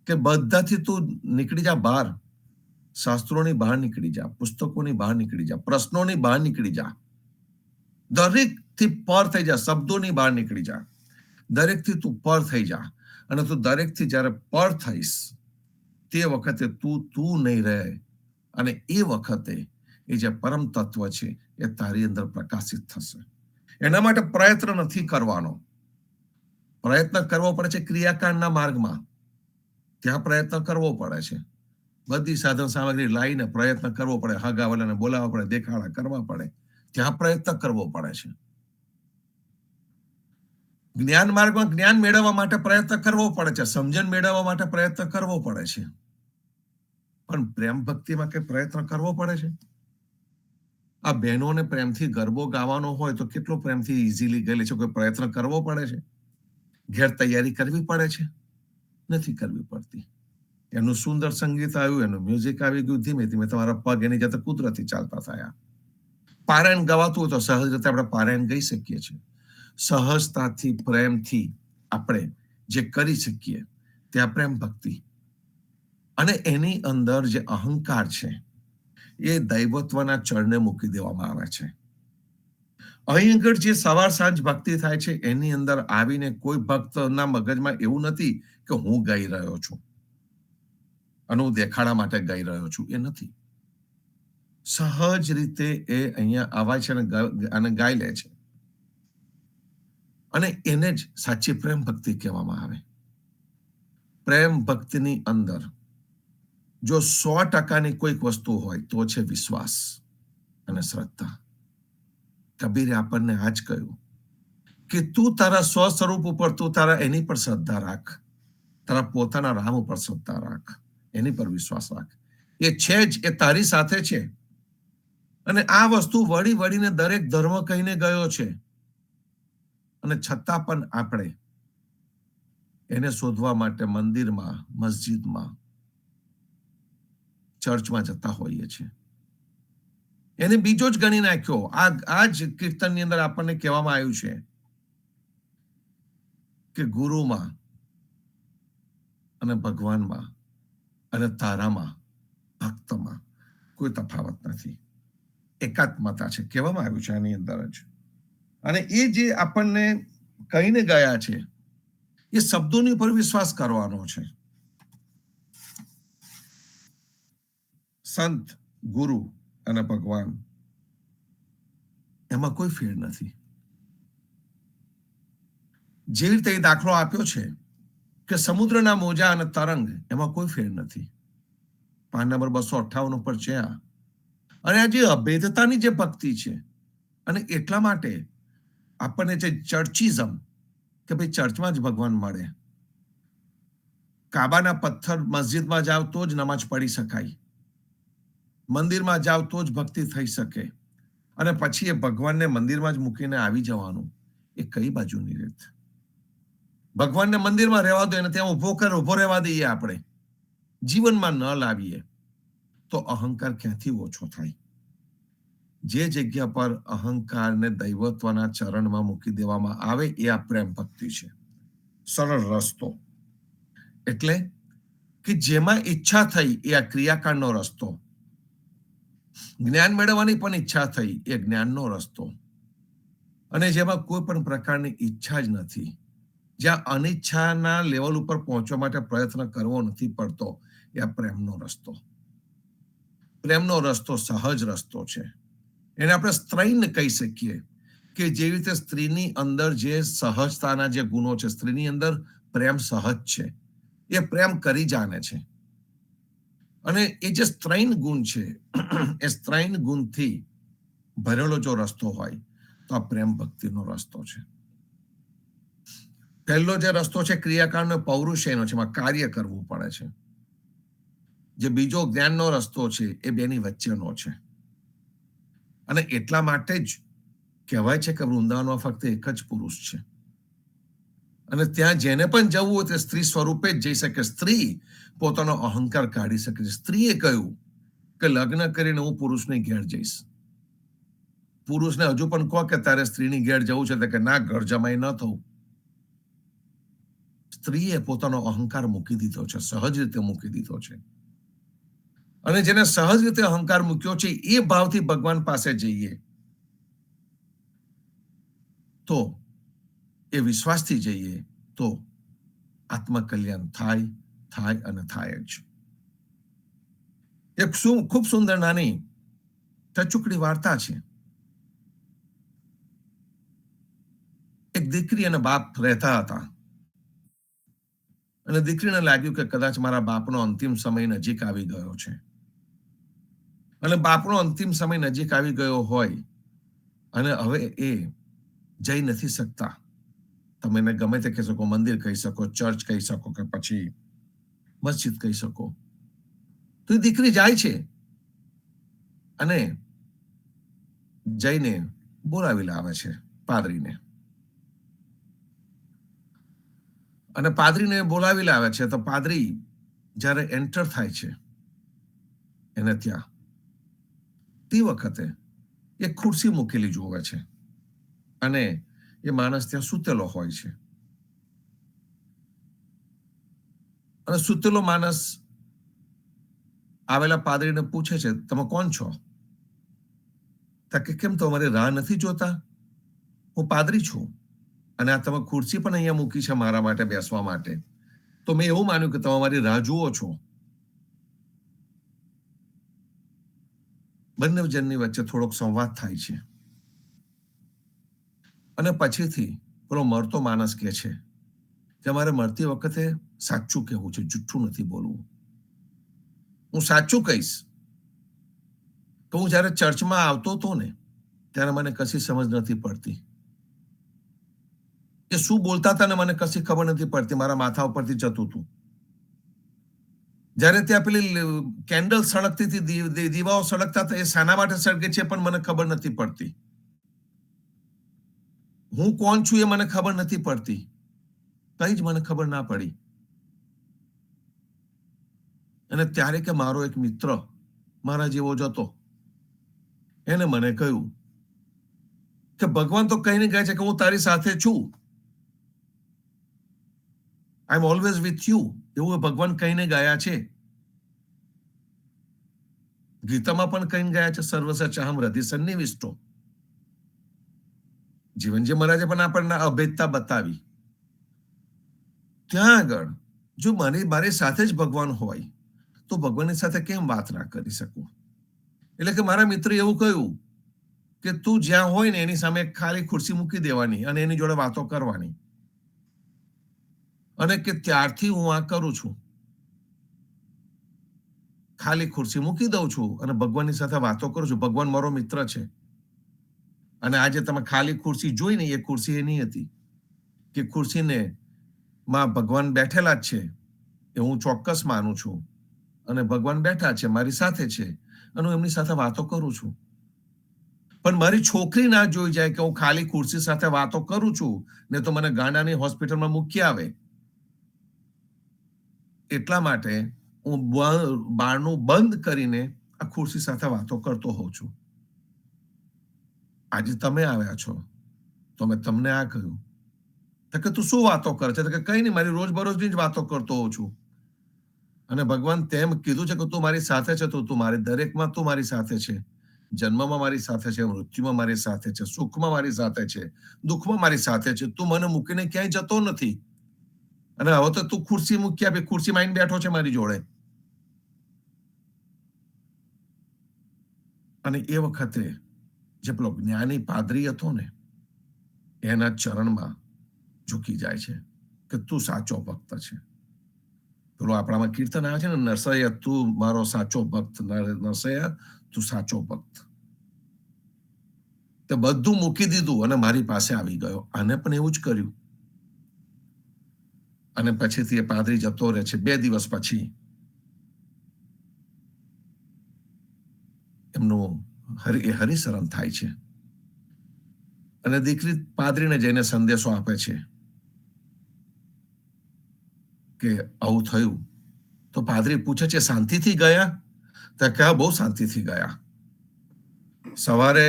કે બધાથી તું નીકળી જા બહાર, શાસ્ત્રોની બહાર નીકળી જા, પુસ્તકોની બહાર નીકળી જા, પ્રશ્નોની બહાર નીકળી જા, દરેકથી પર થઈ જા, શબ્દોની બહાર નીકળી જા, દરેકથી તું પર થઈ જા. અને તું દરેકથી જ્યારે પર થઈશ તે વખતે તું નહીં રહે, અને એ વખતે એ જે પરમ તત્વ છે એ તારી અંદર પ્રકાશિત થશે. એના માટે પ્રયત્ન નથી કરવાનો. પ્રયત્ન કરવો પડે છે ક્રિયાકાંડના માર્ગમાં, ત્યાં પ્રયત્ન કરવો પડે છે. બધી સાધન સામગ્રી લાવીને પ્રયત્ન કરવો પડે, હગાવાલાને બોલાવવા પડે, દેખાડા કરવા પડે, ત્યાં પ્રયત્ન કરવો પડે છે. જ્ઞાન માર્ગમાં જ્ઞાન મેળવવા માટે પ્રયત્ન કરવો પડે છે, સમજણ મેળવવા માટે પ્રયત્ન કરવો પડે છે. પણ પ્રેમ ભક્તિમાં કઈ પ્રયત્ન કરવો પડે છે? આ બહેનોને પ્રેમથી ગરબો ગાવાનો હોય તો કેટલો પ્રેમથી ઇઝીલી ગયેલી છે. કોઈ પ્રયત્ન કરવો પડે છે? ઘેર તૈયારી કરવી પડે છે? નથી કરવી પડતી. એનું સુંદર સંગીત આવ્યું, એનું મ્યુઝિક આવી ગયું, ધીમે ધીમે તમારા પગ એની જાતે કુદરતી ચાલતા થયા. પારાયણ ગવાતું હોય તો સહજ રીતે આપણે પારાયણ ગઈ શકીએ છીએ. સહજતાથી, પ્રેમથી આપણે જે કરી શકીએ ત્યાં પ્રેમ ભક્તિ. અને એની અંદર જે અહંકાર છે એ દૈવત્વના ચરણે મૂકી દેવામાં આવે છે. અહીં આગળ જે સવાર સાંજ ભક્તિ થાય છે એની અંદર આવીને કોઈ ભક્તના મગજમાં એવું નથી કે હું ગાઈ રહ્યો છું અને હું દેખાડા માટે ગાઈ રહ્યો છું, એ નથી. સહજ રીતે એ અહીંયા આવાય છે અને ગાઈ લે છે. અને એને જ સાચી પ્રેમ ભક્તિ કહેવામાં આવે. પ્રેમ ભક્તિની અંદર જો 100% કોઈક વસ્તુ હોય તો છે વિશ્વાસ અને શ્રદ્ધા. કબીરે આપણને આ જ કહ્યું કે તું તારા સ્વ સ્વરૂપ ઉપર, તું તારા એની પર શ્રદ્ધા રાખ, તારા પોતાના રામ ઉપર શ્રદ્ધા રાખ, એની પર વિશ્વાસ રાખ. એ છે જ, એ તારી સાથે છે. અને આ વસ્તુ વળી વળીને દરેક ધર્મ કહીને ગયો છે, અને છતાં પણ આપણે એને શોધવા માટે મંદિરમાં, મસ્જિદમાં, ચર્ચમાં જતા હોઈએ છીએ. એને બીજો જ ગણી નાખ્યો. આ જ કીર્તનની અંદર આપણને કહેવામાં આવ્યું છે કે ગુરુમાં અને ભગવાનમાં અને તારામાં, ભક્તમાં કોઈ તફાવત નથી, એકાત્મતા છે, કહેવામાં આવ્યું છે આની અંદર જ. અને એ જે આપણને કહીને ગયા છે એ શબ્દોની ઉપર વિશ્વાસ કરવાનો છે. સંત, ગુરુ અને ભગવાન, એમાં કોઈ ફેર નથી. જેવી રીતે એ દાખલો આપ્યો છે કે સમુદ્રના મોજા અને તરંગ, એમાં કોઈ ફેર નથી. પાન નંબર 258 ઉપર છે આ. અને આ જે અભેદતાની જે ભક્તિ છે, અને એટલા માટે આપણને જે ચર્ચિઝમ કે ભાઈ ચર્ચમાં જ ભગવાન મળે, કાબાના પથ્થર મસ્જિદમાં જાવ તો જ નમાજ પઢી શકાય, મંદિરમાં જાવ તો જ ભક્તિ થઈ શકે, અને પછી એ ભગવાનને મંદિરમાં જ મૂકીને આવી જવાનું, એ કઈ બાજુની રીત? ભગવાનને મંદિરમાં રહેવા દો, એને ત્યાં ઉભો રહેવા દઈએ આપણે, જીવનમાં ન લાવીએ તો અહંકાર ક્યાંથી ઓછો થાય? જે જગ્યા પર અહંકારને દૈવત્વના ચરણમાં મૂકી દેવામાં આવે એ આ પ્રેમ ભક્તિ છે, સરળ રસ્તો. એટલે કે જેમાં ઈચ્છા થઈ એ આ ક્રિયાકાંડનો રસ્તો, જ્ઞાન મેળવવાની પણ ઈચ્છા થઈ એ જ્ઞાનનો રસ્તો, અને જેમાં કોઈ પણ પ્રકારની ઈચ્છા જ નથી, જ્યાં અનિચ્છાના લેવલ ઉપર પહોંચવા માટે પ્રયત્ન કરવો નથી પડતો, એ આ પ્રેમનો રસ્તો. પ્રેમનો રસ્તો સહજ રસ્તો છે. એને આપણે સ્ત્રૈન કહી શકીએ, કે જેવી રીતે સ્ત્રીની અંદર જે સહજતાના જે ગુણો છે, સ્ત્રીની અંદર પ્રેમ સહજ છે, એ પ્રેમ કરી જાણે છે. અને એ જે સ્ત્રૈન ગુણ છે, એ સ્ત્રૈન ગુણથી ભરેલો જો રસ્તો હોય તો આ પ્રેમ ભક્તિનો રસ્તો છે. પહેલો જે રસ્તો છે ક્રિયાકાંડનો પૌરુષેયનો છે, એમાં કાર્ય કરવું પડે છે. જે બીજો જ્ઞાનનો રસ્તો છે એ બેની વચ્ચેનો છે. અને એટલા માટે જ કહેવાય છે કે વૃંદાવનમાં ફક્ત એક જ પુરુષ છે, અને ત્યાં જેને પણ જવું હોય તે સ્ત્રી સ્વરૂપે જ જઈ શકે. સ્ત્રી પોતાનો અહંકાર કાઢી શકે છે. સ્ત્રીએ કહ્યું કે લગ્ન કરીને હું પુરુષની ઘેર જઈશ. પુરુષને હજુ પણ કહો કે તારે સ્ત્રીની ઘેર જવું છે, કે ના, ઘર જમાઈ ન થવું. સ્ત્રીએ પોતાનો અહંકાર મૂકી દીધો છે, સહજ રીતે મૂકી દીધો છે. અને જેને સહજ રીતે અહંકાર મૂક્યો છે એ ભાવથી ભગવાન પાસે જઈએ તો, એ વિશ્વાસથી જઈએ તો આત્મકલ્યાણ થાય અને થાય જ. એક ખૂબ સુંદર નાની ટચુકડી વાર્તા છે. એક દીકરી અને બાપ રહેતા હતા, અને દીકરીને લાગ્યું કે કદાચ મારા બાપનો અંતિમ સમય નજીક આવી ગયો છે. અને બાપનો અંતિમ સમય નજીક આવી ગયો હોય અને હવે એ જઈ નથી શકતા. તમે એને ગમે તે કહી શકો, મંદિર કહી શકો, ચર્ચ કહી શકો, કે પછી મસ્જિદ કહી શકો. તો એ દીકરી જાય છે અને જઈને બોલાવી લાવે છે પાદરીને. અને પાદરીને બોલાવી લાવે છે તો પાદરી જ્યારે એન્ટર થાય છે એને ત્યાં, તે વખતે એક ખુરશી મૂકેલી જોવે છે, અને એ માણસ ત્યાં સૂતેલો હોય છે. અને સૂતેલો માણસ આવેલા પાદરીને પૂછે છે, તમે કોણ છો? કે કેમ તમારી રાહ નથી જોતા? હું પાદરી છું, અને આ તમે ખુરશી પણ અહીંયા મૂકી છે મારા માટે બેસવા માટે, તો મેં એવું માન્યું કે તમે મારી રાહ જુઓ છો. બંને જણની વચ્ચે થોડોક સંવાદ થાય છે, અને પછીથી પેલો મરતો માણસ કહે છે કે મારે મરતી વખતે સાચું કહેવું છે, જુઠ્ઠું નથી બોલવું. હું સાચું કહીશ કે હું જ્યારે ચર્ચમાં આવતો હતો ને, ત્યારે મને કશી સમજ નથી પડતી. એ શું બોલતા હતા ને મને કશી ખબર નથી પડતી, મારા માથા ઉપરથી જતું હતું. જ્યારે ત્યાં પેલી કેન્ડલ સળગતી હતી, દીવાઓ સળગતા હતા, એ શાના માટે સળગે છે પણ મને ખબર નથી પડતી. હું કોણ છું એ મને ખબર નથી પડતી, કઈ જ મને ખબર ના પડી. અને ત્યારે કે મારો એક મિત્ર મારા જેવો જ હતો, એને મને કહ્યું કે ભગવાન તો કહીને કહે છે કે હું તારી સાથે છું, આઈ એમ ઓલવેઝ વિથ યુ. એવું ભગવાન કહીને ગયા છે. ગીતામાં પણ કહીને ગયા છે, સર્વસચાહમ હૃદય સન્નિવિષ્ટો. જીવનજી મહારાજે પણ આપણને અભેદતા બતાવી. ત્યાં આગળ જો મારી સાથે જ ભગવાન હોય તો ભગવાનની સાથે કેમ વાત ના કરી શકું? એટલે કે મારા મિત્રે એવું કહ્યું કે તું જ્યાં હોય ને એની સામે ખાલી ખુરશી મૂકી દેવાની અને એની જોડે વાતો કરવાની. અને કે ત્યારથી હું આ કરું છું, ખાલી ખુરશી મૂકી દઉં છું અને ભગવાનની સાથે વાતો કરું છું. ભગવાન મારો મિત્ર છે. અને આજે તમે ખાલી ખુરશી જોઈ ને, એ ખુરશી એની હતી કે ખુરશીને માં ભગવાન બેઠેલા જ છે, એ હું ચોક્કસ માનું છું. અને ભગવાન બેઠા છે, મારી સાથે છે, અને હું એમની સાથે વાતો કરું છું. પણ મારી છોકરી ના જોઈ જાય કે હું ખાલી ખુરશી સાથે વાતો કરું છું ને તો મને ગાંડાની હોસ્પિટલમાં મૂકી આવે. એટલા માટે હું બારણું બંધ કરીને આ ખુરશી સાથે વાતો કરતો હોઉં છું. આજે તમે આવ્યા છો તો મેં તમને આ કહ્યું તો કે તું શું વાતો કરે છે? તો કે કઈ નહીં, મારી રોજબરોજની જ વાતો કરતો હોઉં છું. અને ભગવાન તેમ કીધું છે કે તું મારી સાથે છે, તો તું મારી દરેકમાં તું મારી સાથે છે. જન્મમાં મારી સાથે છે, મૃત્યુમાં મારી સાથે છે, સુખમાં મારી સાથે છે, દુઃખમાં મારી સાથે છે. તું મને મૂકીને ક્યાંય જતો નથી. અને હવે તો તું ખુરશી મૂકી આપી, ખુરશીમાં આવીને બેઠો છે મારી જોડે. અને એ વખતે જે પેલો જ્ઞાની પાદરી હતો ને, એના ચરણમાં ઝૂકી જાય છે કે તું સાચો ભક્ત છે. પેલો આપણામાં કીર્તન આવે છે ને, નરસૈયા તું મારો સાચો ભક્ત, નરસૈયા તું સાચો ભક્ત. તે બધું મૂકી દીધું અને મારી પાસે આવી ગયો. આને પણ એવું જ કર્યું. અને પછીથી એ પાદરી જતો રહે છે. 2 દિવસ પછી એમનું હરિશરણ થાય છે. અને દીકરી પાદરીને જઈને સંદેશો આપે છે કે આવું થયું. તો પાદરી પૂછે છે, શાંતિથી ગયા? તો કે બહુ શાંતિથી ગયા. સવારે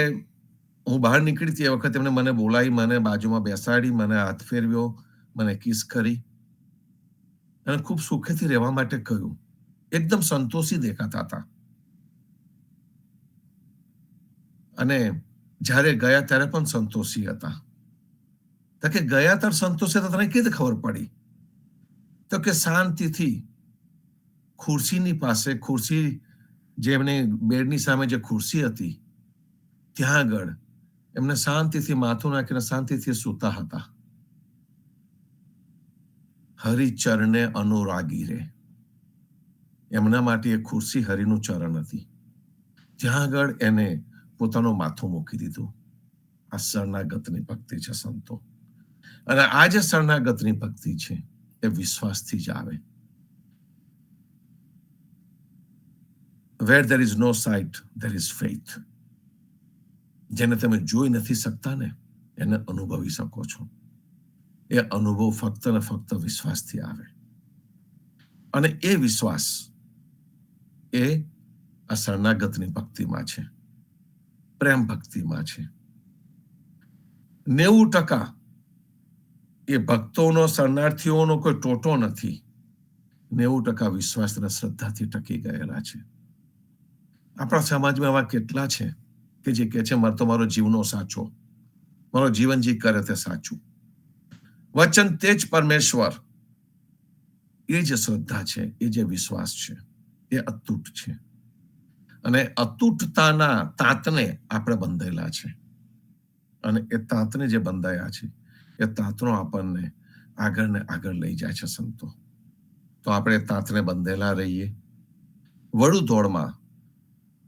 હું બહાર નીકળી હતી એ વખતે એમને મને બોલાવી, મને બાજુમાં બેસાડી, મને હાથ ફેરવ્યો, મને કિસ કરી અને ખૂબ સુખેથી રહેવા માટે કહ્યું. એકદમ સંતોષી દેખાતા હતા. અને જ્યારે ગયા ત્યારે પણ સંતોષી હતા. તો કે ગયા ત્યારે સંતોષી હતા, તને કેવી રીતે ખબર પડી? તો કે શાંતિથી ખુરશીની પાસે, ખુરશી જે એમની બેડની સામે જે ખુરશી હતી ત્યાં આગળ એમને શાંતિથી માથું નાખીને શાંતિથી સૂતા હતા. હરિચરણે અનુરાગી રે, એમના માટે એ ખુરશી હરિનું ચરણ હતી. ત્યાં આગળ એને પોતાનું માથું મૂકી દીધું. આ શરણાગતની ભક્તિ છે સંતો. અને આ જે શરણાગતની ભક્તિ છે એ વિશ્વાસથી જ આવે. Where there is no sight, there is faith. જેને તમે જોઈ નથી શકતા ને, એને અનુભવી શકો છો. એ અનુભવ ફક્ત ને ફક્ત વિશ્વાસથી આવે. અને એ વિશ્વાસ એ આ શરણાગતની ભક્તિમાં છે, પ્રેમ ભક્તિમાં છે. 90% એ ભક્તોનો, શરણાર્થીઓનો કોઈ ટોટો નથી. 90% વિશ્વાસ અને શ્રદ્ધાથી ટકી ગયેલા છે. આપણા સમાજમાં એવા કેટલા છે કે જે કહે છે મારે તો મારો જીવનો સાચો, મારો જીવન જે કરે તે સાચું. વચન તે જ પરમેશ્વર. એ જે શ્રદ્ધા છે, એ જે વિશ્વાસ છે, એ અતૂટ છે. અને અતૂટતાના તાતને આપણે બંધાયેલા છે. અને એ તાતને જે બંધાયા છે, એ તાતનો આપણને આગળ ને આગળ લઈ જાય છે સંતો. તો આપણે તાતને બંધેલા રહીએ. વડુ દોડમાં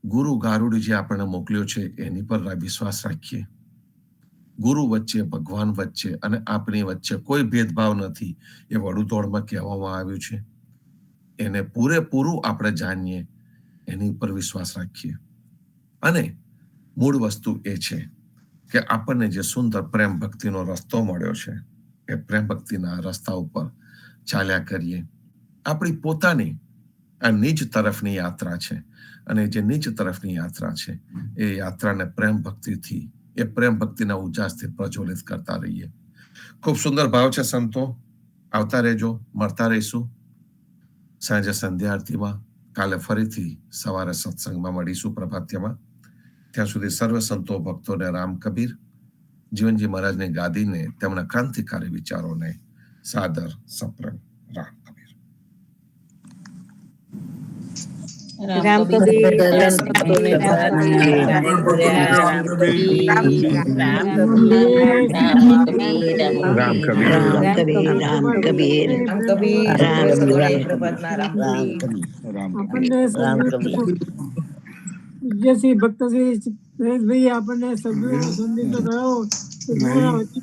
ગુરુ ગારુડી જે આપણને મોકલ્યો છે એની પર વિશ્વાસ રાખીએ. ગુરુ વચ્ચે, ભગવાન વચ્ચે અને આપણી વચ્ચે કોઈ ભેદભાવ નથી, એ વડુ દોડમાં કહેવામાં આવ્યું છે. એને પૂરેપૂરું આપણે જાણીએ, એની ઉપર વિશ્વાસ રાખીએ. અને મૂળ વસ્તુ એ છે કે આપણને જે સુંદર પ્રેમ ભક્તિનો રસ્તો મળ્યો છે, એ પ્રેમ ભક્તિના રસ્તા ઉપર ચાલ્યા કરીએ. આપણી પોતાની આ નીચ તરફની યાત્રા છે. અને જે નીચ તરફની યાત્રા છે, એ યાત્રાને પ્રેમ ભક્તિથી, એ પ્રેમ ભક્તિના ઉજાસથી પ્રજ્વલિત કરતા રહીએ. ખૂબ સુંદર ભાવ છે સંતો. આવતા રહેજો, મળતા રહીશું સાંજે સંધ્યા આરતીમાં. કાલે ફરીથી સવારે સત્સંગમાં મળીશું પ્રભાત્યમાં. ત્યાં સુધી સર્વ સંતો ભક્તોને રામ કબીર, જીવનજી મહારાજની ગાદીને, તેમના ક્રાંતિકારી વિચારોને સાદર સપ્રમ રામ કબીર. રામ કબીર, રામ કબીર, રામ કબીર, રામ કબીર, રામ કબીર, રામ કબીર, રામ કબીર, રામ કબીર, વિજયસિંહ ભક્તસિંહ સુરેશભાઈ આપણને સદગુરુનો સંદેશો ગયો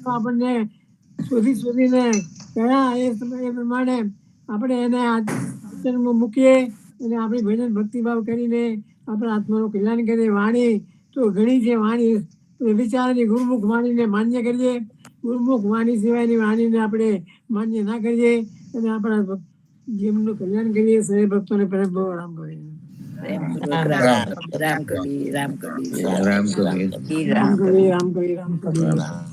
આપણને શોધીને કયા એ પ્રમાણે આપણે એને મૂકીએ અને આપણી ભજન ભક્તિભાવ કરીને આપણા આત્માનું કલ્યાણ કરીએ. વાણી તો તો ઘણી છે વાણી વિચારની ગુરુમુખ વાણીને માન્ય કરીએ, ગુરુમુખ વાણી સિવાયની વાણીને આપણે માન્ય ના કરીએ અને આપણા જીવનનું કલ્યાણ કરીએ. સર્વે ભક્તોને પ્રેમ ભાવ રામ કરીએ. રામ કબીર રામ કબીર રામ કબીર. રામ કબીર રામ કરીએ, રામ કરીએ, રામ કરીએ.